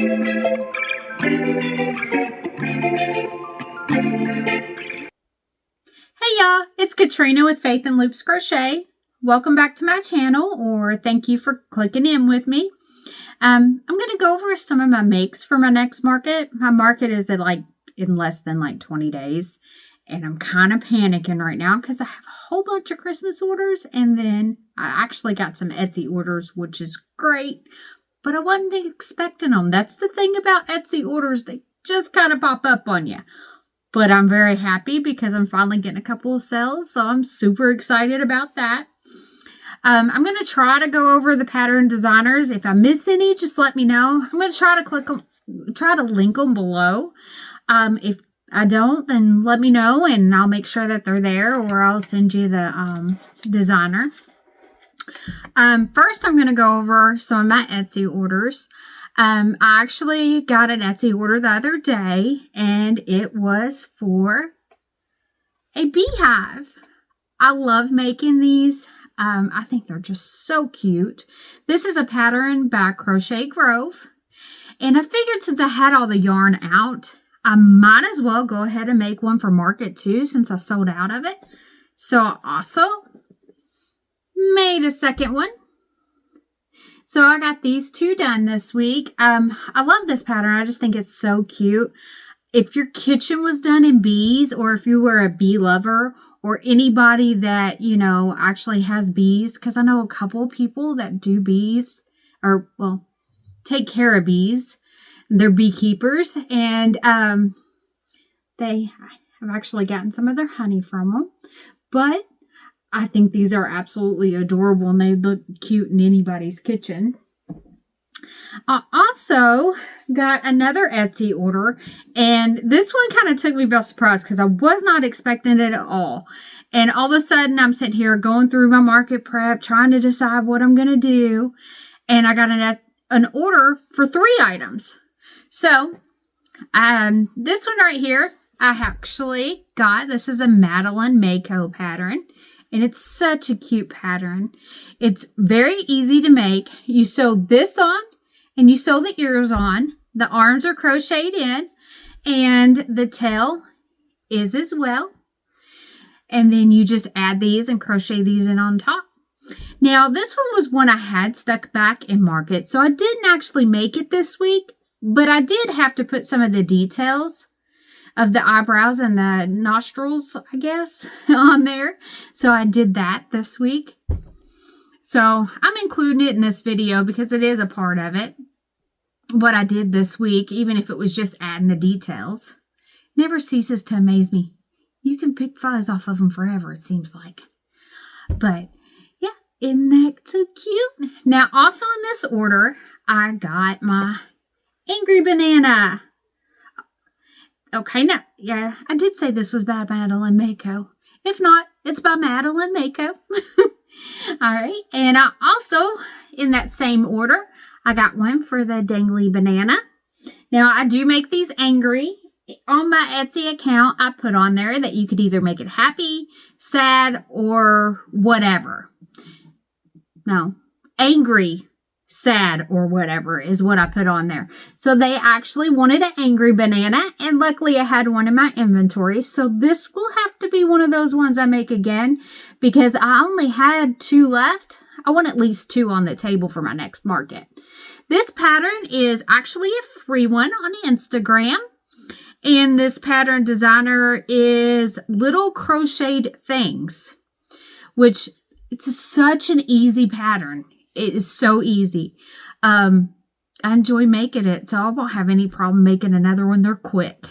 Hey y'all, it's Katrina with Faith and Loops Crochet. Welcome back to my channel, or thank you for clicking in with me. I'm going to go over some of my makes for my next market. My market is in less than 20 days. And I'm kind of panicking right now because I have a whole bunch of Christmas orders. And then I actually got some Etsy orders, which is great. But I wasn't expecting them. That's the thing about Etsy orders. They just kind of pop up on you. But I'm very happy because I'm finally getting a couple of sales. So I'm super excited about that. I'm going to try to go over the pattern designers. If I miss any, just let me know. I'm going to try to link them below. If I don't, then let me know and I'll make sure that they're there, or I'll send you the designer. First, I'm going to go over some of my Etsy orders. I actually got an Etsy order the other day, and it was for a beehive. I love making these. I think they're just so cute. This is a pattern by Crochet Grove. And I figured since I had all the yarn out, I might as well go ahead and make one for market too, since I sold out of it. So I also made a second one. So I got these two done this week. I love this pattern. I just think it's so cute. If your kitchen was done in bees, or if you were a bee lover, or anybody that, actually has bees, because I know a couple of people that do bees, or, well, take care of bees. They're beekeepers, and I've actually gotten some of their honey from them. But I think these are absolutely adorable, and they look cute in anybody's kitchen. I also got another Etsy order, and this one kind of took me by surprise because I was not expecting it at all. And all of a sudden, I'm sitting here going through my market prep, trying to decide what I'm going to do, and I got an order for 3 items. So, this one right here, I actually got. This is a Madeline Mako pattern. And it's such a cute pattern. It's very easy to make. You sew this on, and you sew the ears on. The arms are crocheted in, and the tail is as well. And then you just add these and crochet these in on top. Now, this one was one I had stuck back in market, so I didn't actually make it this week, but I did have to put some of the details of the eyebrows and the nostrils, I guess, on there. So I did that this week. So I'm including it in this video because it is a part of it. What I did this week, even if it was just adding the details, never ceases to amaze me. You can pick fuzz off of them forever, it seems like. But yeah, isn't that so cute? Now, also in this order, I got my Angry Banana. Okay, now, yeah, I did say this was by Madeline Mako. If not, it's by Madeline Mako. All right, and I also, in that same order, I got one for the Dangly Banana. Now, I do make these angry. On my Etsy account, I put on there that you could either make it happy, sad, or whatever. No, angry, sad, or whatever is what I put on there. So they actually wanted an Angry Banana, and luckily I had one in my inventory. So this will have to be one of those ones I make again because I only had 2 left. I want at least 2 on the table for my next market. This pattern is actually a free one on Instagram. And this pattern designer is Little Crocheted Things, which it's such an easy pattern. It is so easy. I enjoy making it, so I won't have any problem making another one. They're quick.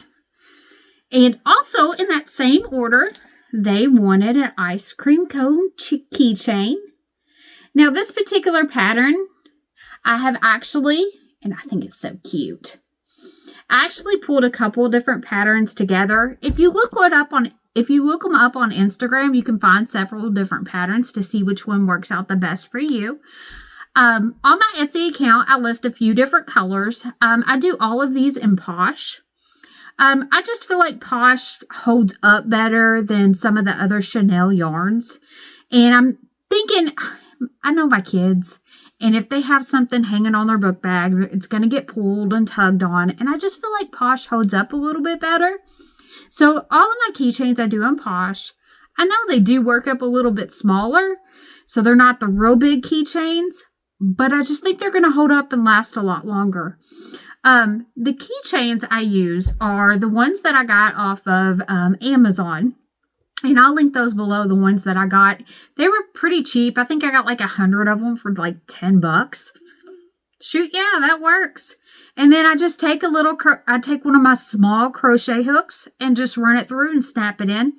And also in that same order, they wanted an ice cream cone keychain. Now this particular pattern, I have actually, and I think it's so cute, I actually pulled a couple of different patterns together. If you look them up on Instagram, you can find several different patterns to see which one works out the best for you. On my Etsy account, I list a few different colors. I do all of these in Posh. I just feel like Posh holds up better than some of the other Chanel yarns. And I'm thinking, I know my kids, And if they have something hanging on their book bag, it's going to get pulled and tugged on. And I just feel like Posh holds up a little bit better. So all of my keychains I do in Posh, I know they do work up a little bit smaller. So they're not the real big keychains, but I just think they're going to hold up and last a lot longer. The keychains I use are the ones that I got off of Amazon. And I'll link those below, the ones that I got. They were pretty cheap. I think I got like 100 of them for like $10. Shoot, yeah, that works. And then I just take I take one of my small crochet hooks and just run it through and snap it in.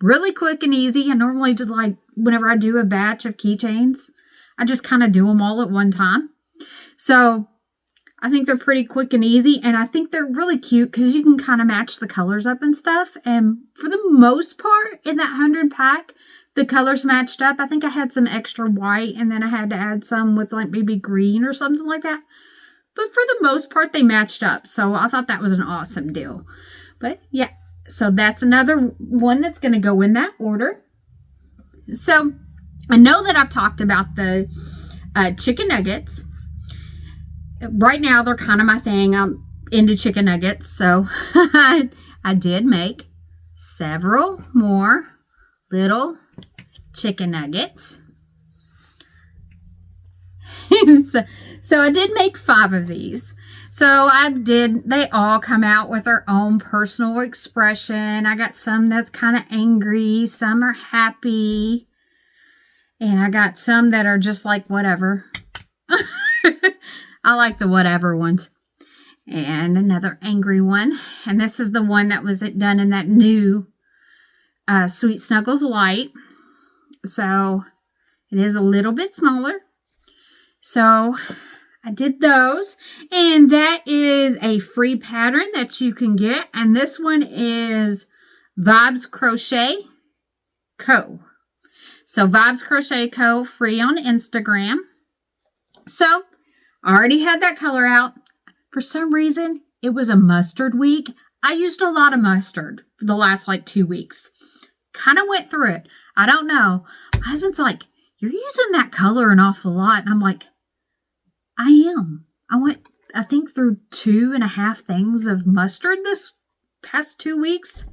Really quick and easy. I normally do, like, whenever I do a batch of keychains, I just kind of do them all at one time. So I think they're pretty quick and easy, and I think they're really cute because you can kind of match the colors up and stuff. And for the most part, in that 100 pack, the colors matched up. I think I had some extra white, and then I had to add some with like maybe green or something like that. But for the most part, they matched up. So I thought that was an awesome deal. But yeah, so that's another one that's going to go in that order. So I know that I've talked about the chicken nuggets. Right now, they're kind of my thing. I'm into chicken nuggets. So I did make several more little chicken nuggets. So I did make 5 of these. So they all come out with their own personal expression. I got some that's kind of angry, some are happy, and I got some that are just like whatever. I like the whatever ones. And another angry one. And this is the one that was done in that new Sweet Snuggles Light. So it is a little bit smaller. So I did those. And that is a free pattern that you can get. And this one is Vibes Crochet Co. So Vibes Crochet Co. free on Instagram. So I already had that color out. For some reason, it was a mustard week. I used a lot of mustard for the last like 2 weeks. Kind of went through it. I don't know. My husband's like, you're using that color an awful lot. And I'm like, I am. I went, I think, through 2.5 things of mustard this past 2 weeks.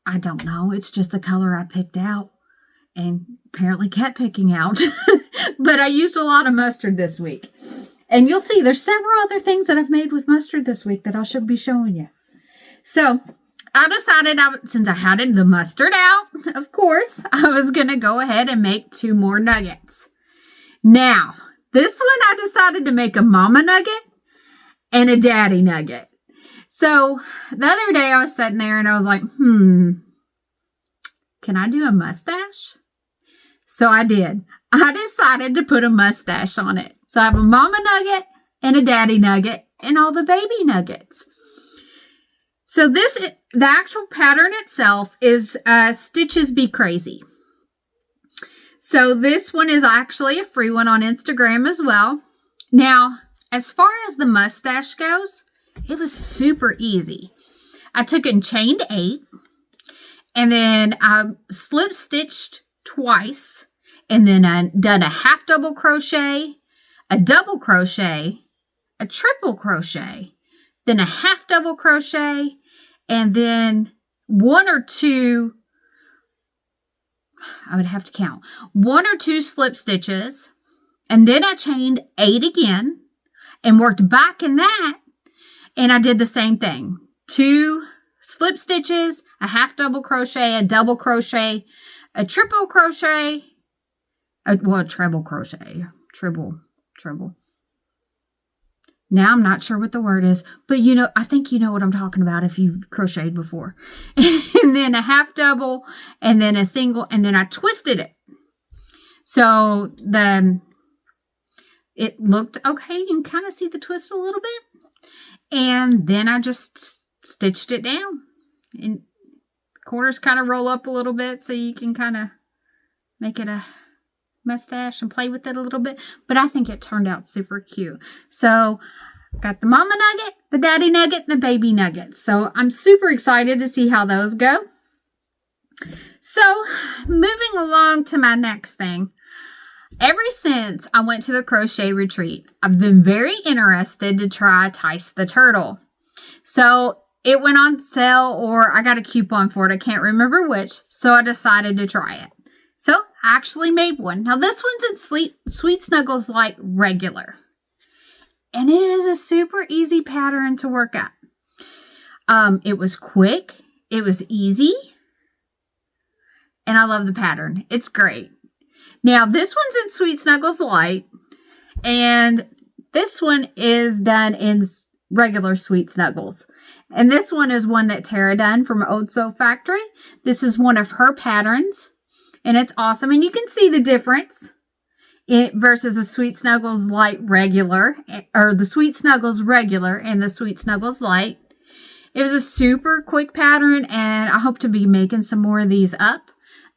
I don't know. It's just the color I picked out. And apparently kept picking out. But I used a lot of mustard this week. And you'll see there's several other things that I've made with mustard this week that I should be showing you. So I decided, since I had the mustard out, of course, I was going to go ahead and make 2 more nuggets. Now, this one I decided to make a mama nugget and a daddy nugget. So the other day I was sitting there and I was like, can I do a mustache? So I did. I decided to put a mustache on it. So I have a mama nugget and a daddy nugget and all the baby nuggets. So the actual pattern itself is Stitches Be Crazy. So this one is actually a free one on Instagram as well. Now, as far as the mustache goes, it was super easy. I took and chained 8. And then I slip stitched twice, and then I done a half double crochet, a double crochet, a triple crochet, then a half double crochet, and then 1 or 2, I would have to count, 1 or 2 slip stitches, and then I chained 8 again and worked back in that, and I did the same thing. 2 slip stitches, a half double crochet, a double crochet, a triple crochet, a treble crochet, treble. Now I'm not sure what the word is, but I think you know what I'm talking about if you've crocheted before. And then a half double, and then a single, and then I twisted it. So it looked okay. You can kind of see the twist a little bit. And then I just stitched it down. And the corners kind of roll up a little bit so you can kind of make it a mustache and play with it a little bit. But I think it turned out super cute. So got the mama nugget, the daddy nugget, and the baby nugget. So I'm super excited to see how those go. So moving along to my next thing. Ever since I went to the crochet retreat, I've been very interested to try Tice the Turtle. So it went on sale, or I got a coupon for it. I can't remember which. So I decided to try it. So I actually made one. Now this one's in Sweet Snuggles Light Regular. And it is a super easy pattern to work up. It was quick. It was easy. And I love the pattern. It's great. Now, this one's in Sweet Snuggles Light. And this one is done in regular Sweet Snuggles. And this one is one that Tara done from Old Sew Factory. This is one of her patterns. And it's awesome. And you can see the difference versus a Sweet Snuggles Light Regular. Or the Sweet Snuggles Regular and the Sweet Snuggles Light. It was a super quick pattern. And I hope to be making some more of these up.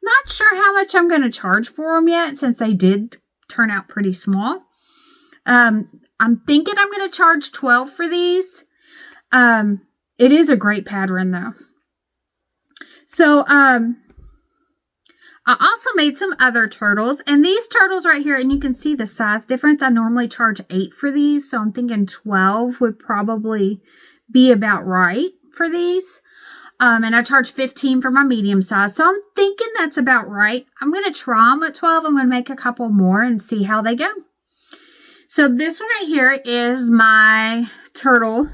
Not sure how much I'm going to charge for them yet, since they did turn out pretty small. I'm thinking I'm going to charge $12 for these. It is a great pattern though. So, I also made some other turtles, and these turtles right here, and you can see the size difference. I normally charge $8 for these, so I'm thinking 12 would probably be about right for these. And I charge $15 for my medium size. So I'm thinking that's about right. I'm going to try them at 12. I'm going to make a couple more and see how they go. So this one right here is my turtle.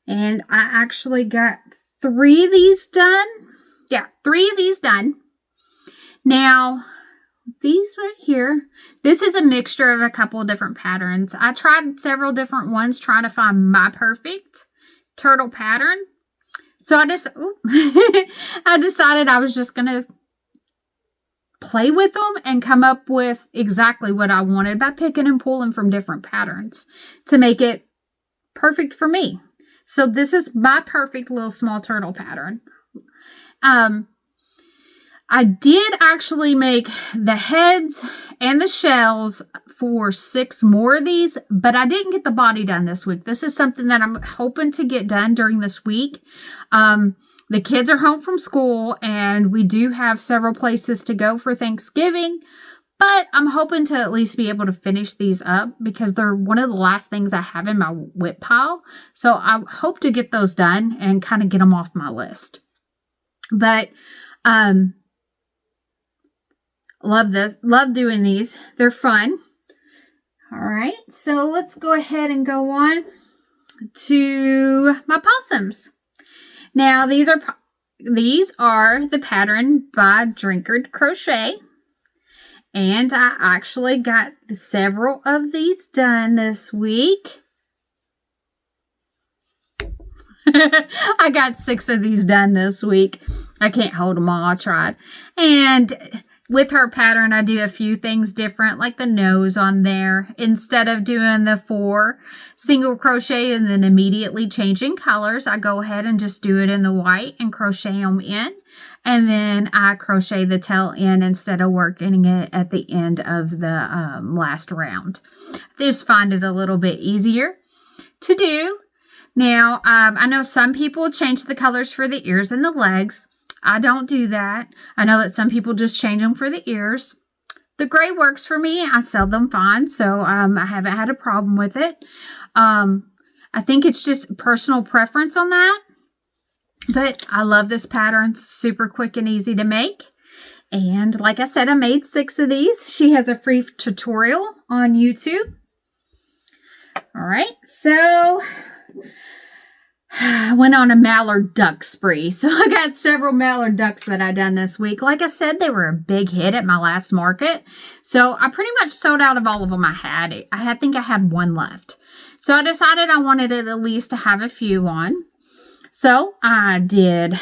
And I actually got 3 of these done. Yeah, 3 of these done. Now, these right here, this is a mixture of a couple of different patterns. I tried several different ones trying to find my perfect turtle pattern. So I decided I was just going to play with them and come up with exactly what I wanted by picking and pulling from different patterns to make it perfect for me. So this is my perfect little small turtle pattern. I did actually make the heads and the shells for 6 more of these, but I didn't get the body done this week. This is something that I'm hoping to get done during this week. The kids are home from school, and we do have several places to go for Thanksgiving, but I'm hoping to at least be able to finish these up because they're one of the last things I have in my whip pile. So I hope to get those done and kind of get them off my list. But, love doing these. They're fun. All right, so let's go ahead and go on to my possums. Now, these are the pattern by Drinkard Crochet. And I actually got several of these done this week. I got 6 of these done this week. I can't hold them all. I tried. And with her pattern, I do a few things different, like the nose on there. Instead of doing the 4 single crochet and then immediately changing colors, I go ahead and just do it in the white and crochet them in. And then I crochet the tail in instead of working it at the end of the last round. I just find it a little bit easier to do. Now, I know some people change the colors for the ears and the legs. I don't do that. I know that some people just change them for the ears. The gray works for me. I sell them fine, so I haven't had a problem with it. I think it's just personal preference on that. But I love this pattern. Super quick and easy to make. And like I said, I made 6 of these. She has a free tutorial on YouTube. All right, so I went on a mallard duck spree. So I got several mallard ducks that I done this week. Like I said, they were a big hit at my last market. So I pretty much sold out of all of them I had. I think I had 1 left. So I decided I wanted it at least to have a few on. So I did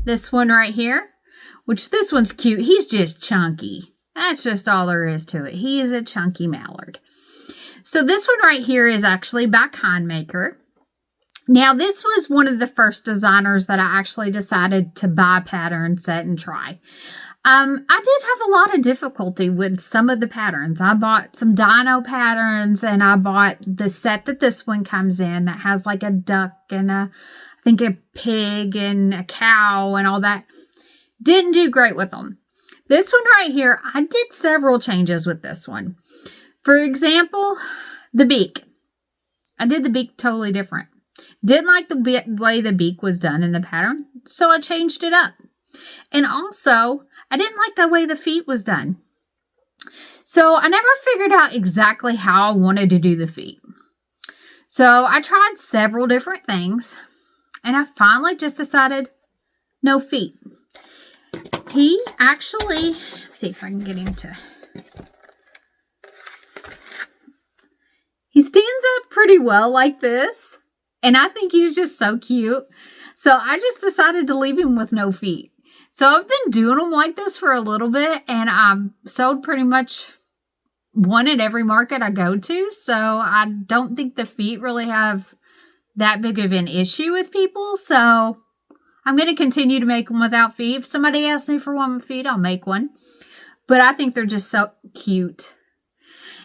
this one right here, which this one's cute. He's just chunky. That's just all there is to it. He is a chunky mallard. So this one right here is actually by Kindmaker. Now, this was one of the first designers that I actually decided to buy pattern set and try. I did have a lot of difficulty with some of the patterns. I bought some dino patterns, and I bought the set that this one comes in that has like a duck and I think a pig and a cow and all that. Didn't do great with them. This one right here, I did several changes with this one. For example, the beak. I did the beak totally different. Didn't like the way the beak was done in the pattern, so I changed it up. And also, I didn't like the way the feet was done. So I never figured out exactly how I wanted to do the feet. So I tried several different things, and I finally just decided no feet. He actually, let's see if I can get him to, he stands up pretty well like this, and I think he's just so cute. So I just decided to leave him with no feet. So I've been doing them like this for a little bit, and I've sold pretty much one at every market I go to. So I don't think the feet really have that big of an issue with people. So I'm going to continue to make them without feet. If somebody asks me for one with feet, I'll make one. But I think they're just so cute.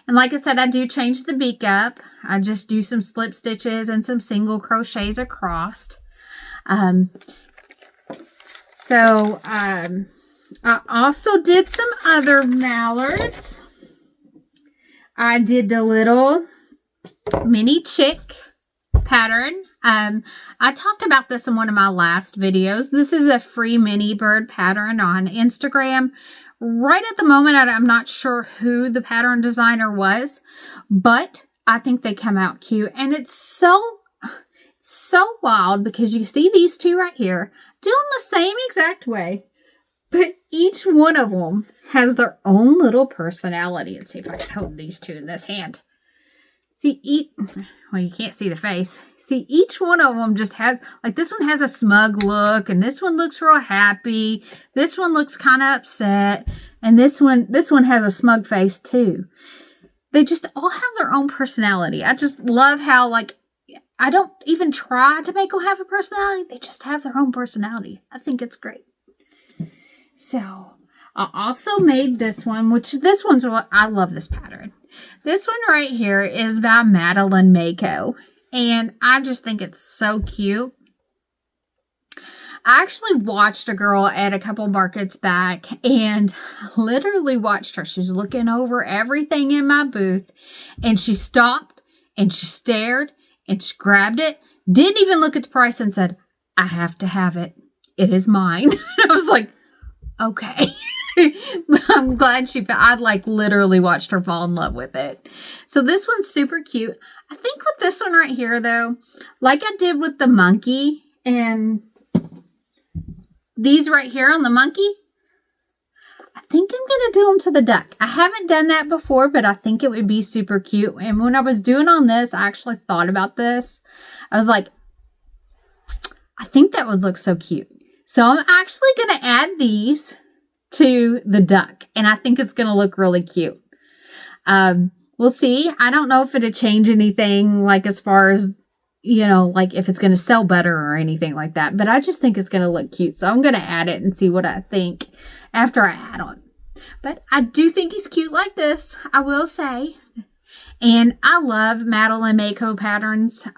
And like I said, I do change the beak up. I just do some slip stitches and some single crochets across. I also did some other mallards. I did the little mini chick pattern. I talked about this in one of my last videos. This is a free mini bird pattern on Instagram. Right at the moment, I'm not sure who the pattern designer was, but I think they come out cute. And it's so wild because you see these two right here doing the same exact way, but each one of them has their own little personality. Let's see if I can hold these two in this hand. See, well, you can't see the face. See, each one of them just has, like this one has a smug look, and this one looks real happy. This one looks kind of upset, and this one has a smug face too. They just all have their own personality. I just love how, like, I don't even try to make them have a personality. They just have their own personality. I think it's great. So, I also made this one, which this one's what I love this pattern. This one right here is by Madeline Mako, and I just think it's so cute. I actually watched a girl at a couple markets back and literally watched her. She was looking over everything in my booth, and she stopped and she stared and she grabbed it, didn't even look at the price, and said, "I have to have it. It is mine." I was like, okay. I'm glad I'd like literally watched her fall in love with it. So this one's super cute. I think with this one right here though, like I did with the monkey and these right here on the monkey, I think I'm going to do them to the duck. I haven't done that before, but I think it would be super cute. And when I was doing on this, I actually thought about this. I was like, I think that would look so cute. So I'm actually going to add these to the duck, and I think it's going to look really cute. We'll see. I don't know if it'll change anything, like as far as, you know, like if it's going to sell better or anything like that, but I just think it's going to look cute. So I'm going to add it and see what I think after I add on. But I do think he's cute like this, I will say. And I love Madeline Mako patterns.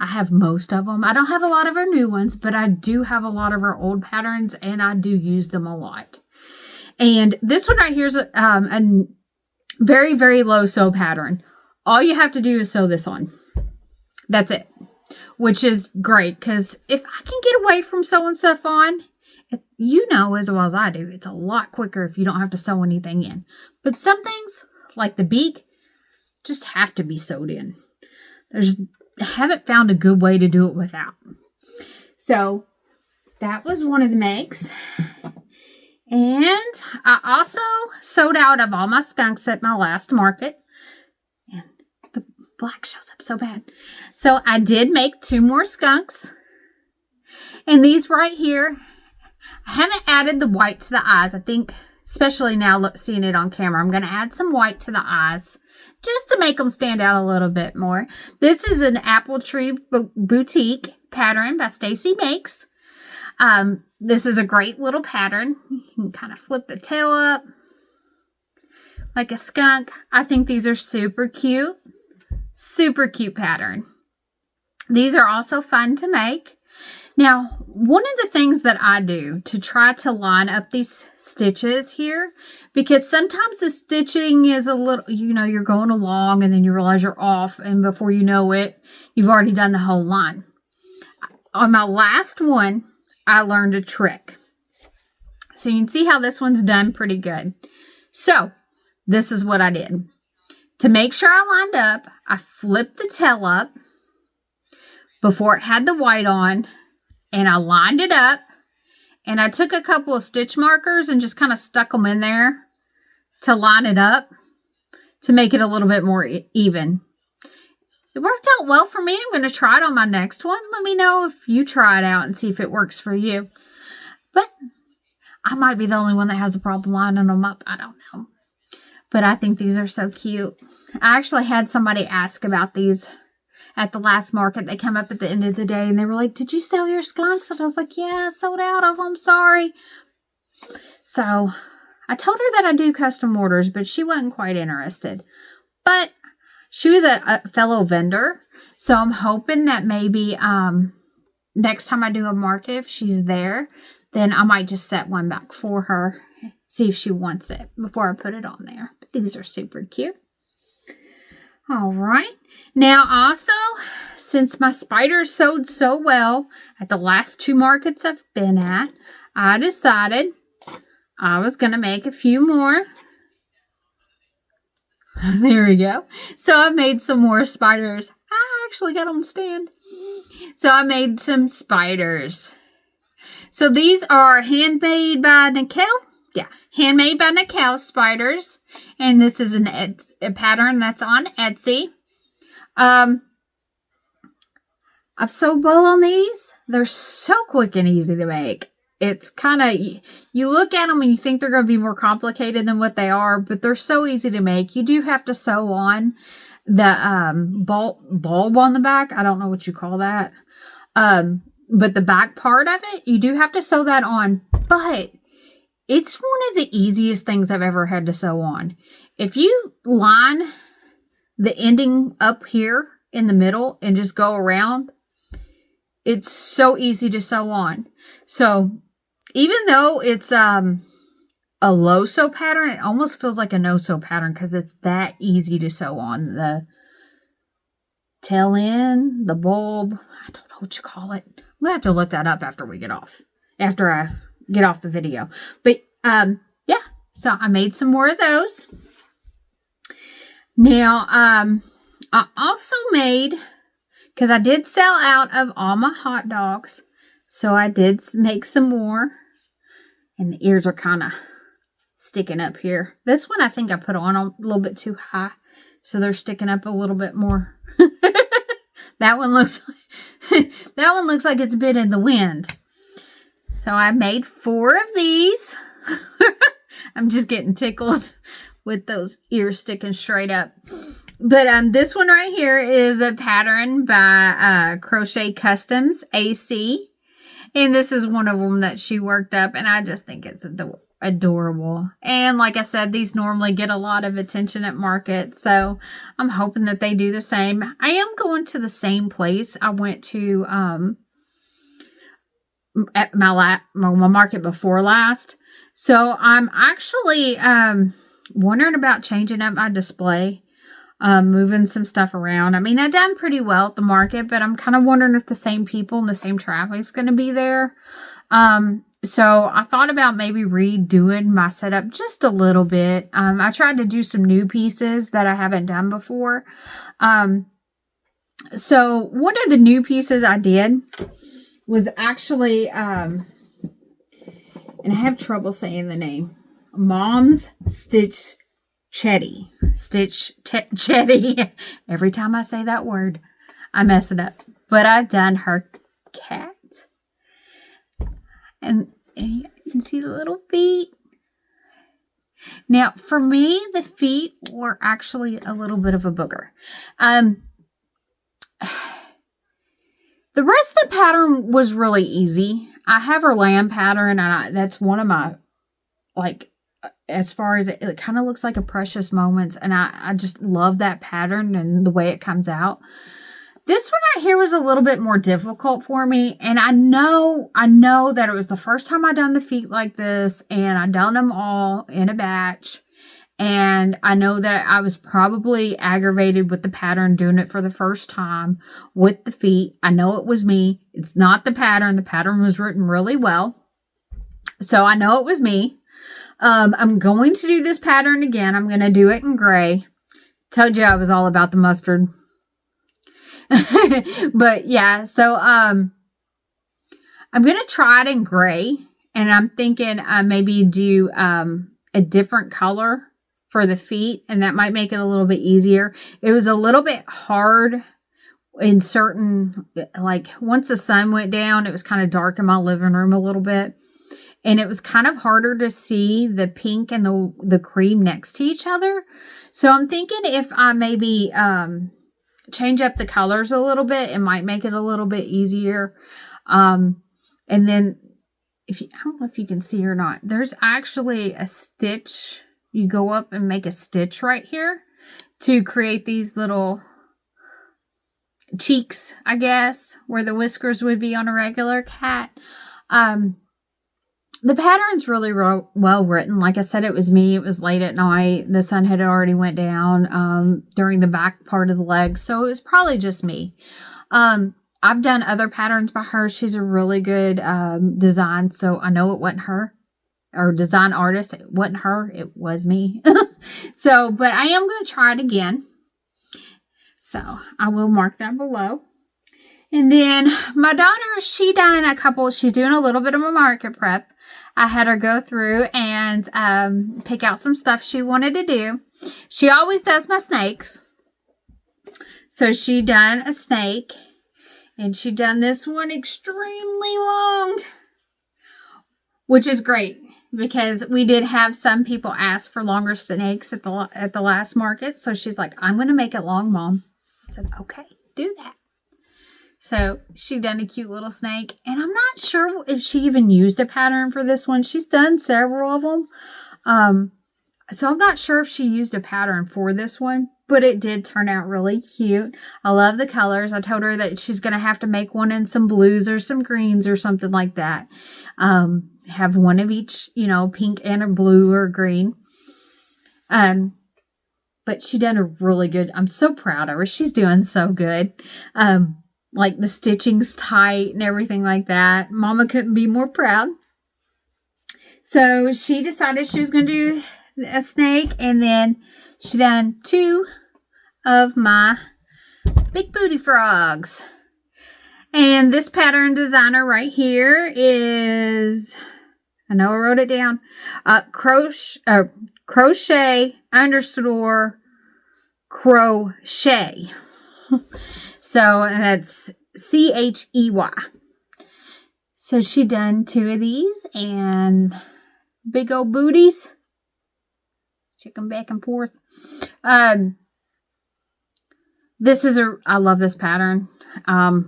I have most of them. I don't have a lot of her new ones, but I do have a lot of her old patterns, and I do use them a lot. And this one right here is a very, very low sew pattern. All you have to do is sew this on. That's it. Which is great, because if I can get away from sewing stuff on, you know as well as I do, it's a lot quicker if you don't have to sew anything in. But some things, like the beak, just have to be sewed in. I haven't found a good way to do it without. So that was one of the makes. And I also sold out of all my skunks at my last market. And the black shows up so bad. So I did make 2 more skunks. And these right here, I haven't added the white to the eyes. I think, especially now seeing it on camera, I'm going to add some white to the eyes, just to make them stand out a little bit more. This is an Apple Tree Boutique pattern by Stacy Makes. This is a great little pattern. You can kind of flip the tail up like a skunk. I think these are super cute. Super cute pattern. These are also fun to make. Now, one of the things that I do to try to line up these stitches here, because sometimes the stitching is a little, you're going along and then you realize you're off, and before you know it, you've already done the whole line. On my last one, I learned a trick. So you can see how this one's done pretty good. So this is what I did. To make sure I lined up, I flipped the tail up before it had the white on, and I lined it up, and I took a couple of stitch markers and just kind of stuck them in there to line it up to make it a little bit more even. It worked out well for me. I'm going to try it on my next one. Let me know if you try it out and see if it works for you. But I might be the only one that has a problem lining them up. I don't know. But I think these are so cute. I actually had somebody ask about these at the last market. They come up at the end of the day and they were like, "Did you sell your skunks?" And I was like, "Yeah, I sold out of them. Sorry." So I told her that I do custom orders, but she wasn't quite interested. But she was a fellow vendor. So I'm hoping that maybe next time I do a market, if she's there, then I might just set one back for her. See if she wants it before I put it on there. But these are super cute. All right. Now also, since my spiders sold so well at the last 2 markets I've been at, I decided I was going to make a few more. There we go. So I made some more spiders. I actually got them to stand. So I made some spiders. So these are handmade by Nicole. Yeah, handmade by Nicole spiders. And this is a pattern that's on Etsy. I've sold well on these. They're so quick and easy to make. It's kind of, you look at them and you think they're going to be more complicated than what they are, but they're so easy to make. You do have to sew on the bulb on the back. I don't know what you call that. But the back part of it, you do have to sew that on. But it's one of the easiest things I've ever had to sew on. If you line the ending up here in the middle and just go around, it's so easy to sew on. So even though it's a low sew pattern, it almost feels like a no sew pattern because it's that easy to sew on. The tail end, the bulb, I don't know what you call it. We'll have to look that up after I get off the video. But yeah, so I made some more of those. Now I also made, because I did sell out of all my hot dogs, so I did make some more. And the ears are kind of sticking up here. This one I think I put on a little bit too high, so they're sticking up a little bit more. That one looks like it's been in the wind. So I made 4 of these. I'm just getting tickled with those ears sticking straight up. But this one right here is a pattern by Crochet Customs AC. And this is one of them that she worked up. And I just think it's adorable. And like I said, these normally get a lot of attention at market. So I'm hoping that they do the same. I am going to the same place I went to at my market before last. So I'm actually wondering about changing up my display. Moving some stuff around. I mean, I've done pretty well at the market, but I'm kind of wondering if the same people and the same traffic is going to be there. So I thought about maybe redoing my setup just a little bit. I tried to do some new pieces that I haven't done before. So one of the new pieces I did was actually, and I have trouble saying the name, Mom's Stitch Chetty. Chetty. Every time I say that word, I mess it up. But I've done her cat. And you can see the little feet. Now, for me, the feet were actually a little bit of a booger. The rest of the pattern was really easy. I have her lamb pattern, and that's one of my, as far as it kind of looks like a Precious Moments, and I just love that pattern and the way it comes out. This one right here was a little bit more difficult for me, and I know that it was the first time I done the feet like this, and I done them all in a batch, and I know that I was probably aggravated with the pattern doing it for the first time with the feet. I know it was me. It's not the pattern. The pattern was written really well, so I know it was me. I'm going to do this pattern again. I'm going to do it in gray. Told you I was all about the mustard. But yeah, so I'm going to try it in gray, and I'm thinking maybe do a different color for the feet, and that might make it a little bit easier. It was a little bit hard in certain, like once the sun went down, it was kind of dark in my living room a little bit, and it was kind of harder to see the pink and the cream next to each other. So I'm thinking if I maybe change up the colors a little bit, it might make it a little bit easier. And then I don't know if you can see or not, there's actually a stitch. You go up and make a stitch right here to create these little cheeks, I guess, where the whiskers would be on a regular cat. The pattern's really well written. Like I said, it was me. It was late at night. The sun had already went down during the back part of the legs, so it was probably just me. I've done other patterns by her. She's a really good design, so I know it wasn't her. Or design artist. It wasn't her. It was me. So, but I am going to try it again. So, I will mark that below. And then my daughter, she's doing a little bit of a market prep. I had her go through and pick out some stuff she wanted to do. She always does my snakes. So she done a snake, and she done this one extremely long, which is great because we did have some people ask for longer snakes at the last market. So she's like, I'm going to make it long, Mom. I said, okay, do that. So she done a cute little snake, and I'm not sure if she even used a pattern for this one. She's done several of them. So I'm not sure if she used a pattern for this one, but it did turn out really cute. I love the colors. I told her that she's going to have to make one in some blues or some greens or something like that. Have one of each, pink and a blue or green. But she done a really good, I'm so proud of her. She's doing so good. Like the stitching's tight and everything like that. Mama couldn't be more proud. So she decided she was going to do a snake, and then she done 2 of my big booty frogs. And this pattern designer right here is, I know I wrote it down, crochet _ crochet. So that's Chey. So she done 2 of these, and big old booties. Check them back and forth. I love this pattern.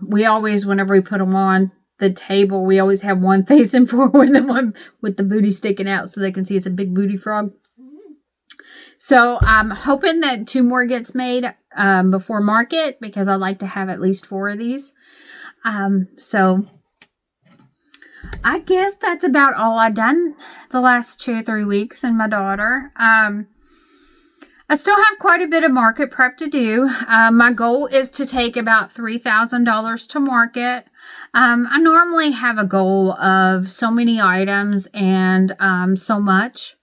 We always, whenever we put them on the table, we always have one facing forward and one with the booty sticking out so they can see it's a big booty frog. So I'm hoping that 2 more gets made before market, because I like to have at least 4 of these. So I guess that's about all I've done the last 2 or 3 weeks in my daughter. I still have quite a bit of market prep to do. My goal is to take about $3,000 to market. I normally have a goal of so many items and so much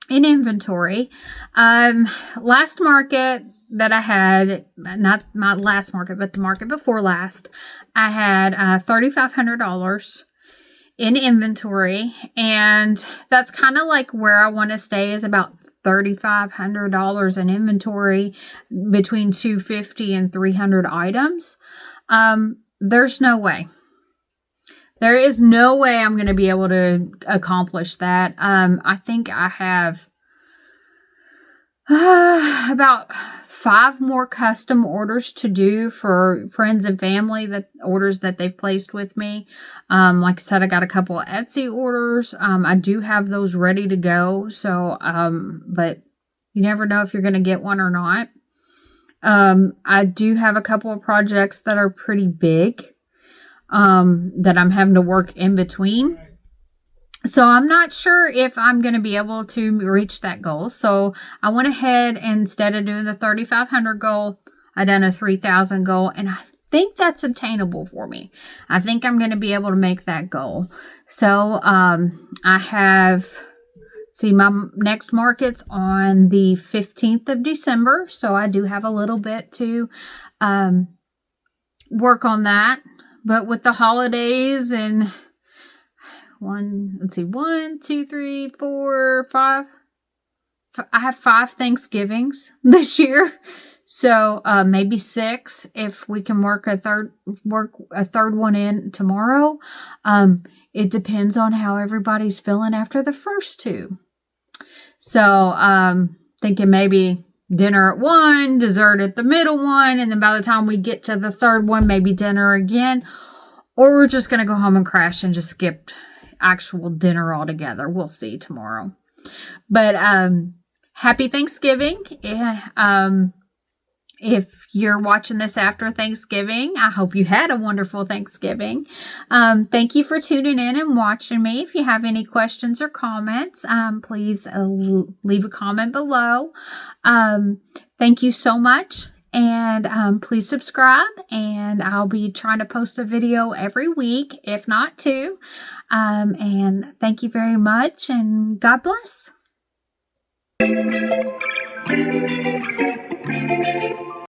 in inventory. Last market that I had, not last market, but the market before last, I had $3,500 in inventory, and that's kind of like where I want to stay, is about $3,500 in inventory between 250 and 300 items. There's no way. There is no way I'm going to be able to accomplish that. I think I have about 5 more custom orders to do for friends and family, orders that they've placed with me. Like I said, I got a couple of Etsy orders. I do have those ready to go. So, but you never know if you're going to get one or not. I do have a couple of projects that are pretty big that I'm having to work in between. So I'm not sure if I'm going to be able to reach that goal. So I went ahead, and instead of doing the 3,500 goal, I done a 3,000 goal, and I think that's obtainable for me. I think I'm going to be able to make that goal. So I have, see, my next market's on the 15th of December. So I do have a little bit to work on that. But with the holidays and let's see, 1, 2, 3, 4, 5. I have 5 Thanksgivings this year. So maybe 6 if we can work a third one in tomorrow. It depends on how everybody's feeling after the first 2. So thinking maybe dinner at 1, dessert at the middle one, and then by the time we get to the third one, maybe dinner again. Or we're just going to go home and crash and just skip actual dinner altogether. We'll see tomorrow. But happy Thanksgiving. If you're watching this after Thanksgiving, I hope you had a wonderful Thanksgiving. Thank you for tuning in and watching me. If you have any questions or comments, please leave a comment below. Thank you so much. And please subscribe, and I'll be trying to post a video every week, if not 2. And thank you very much, and God bless.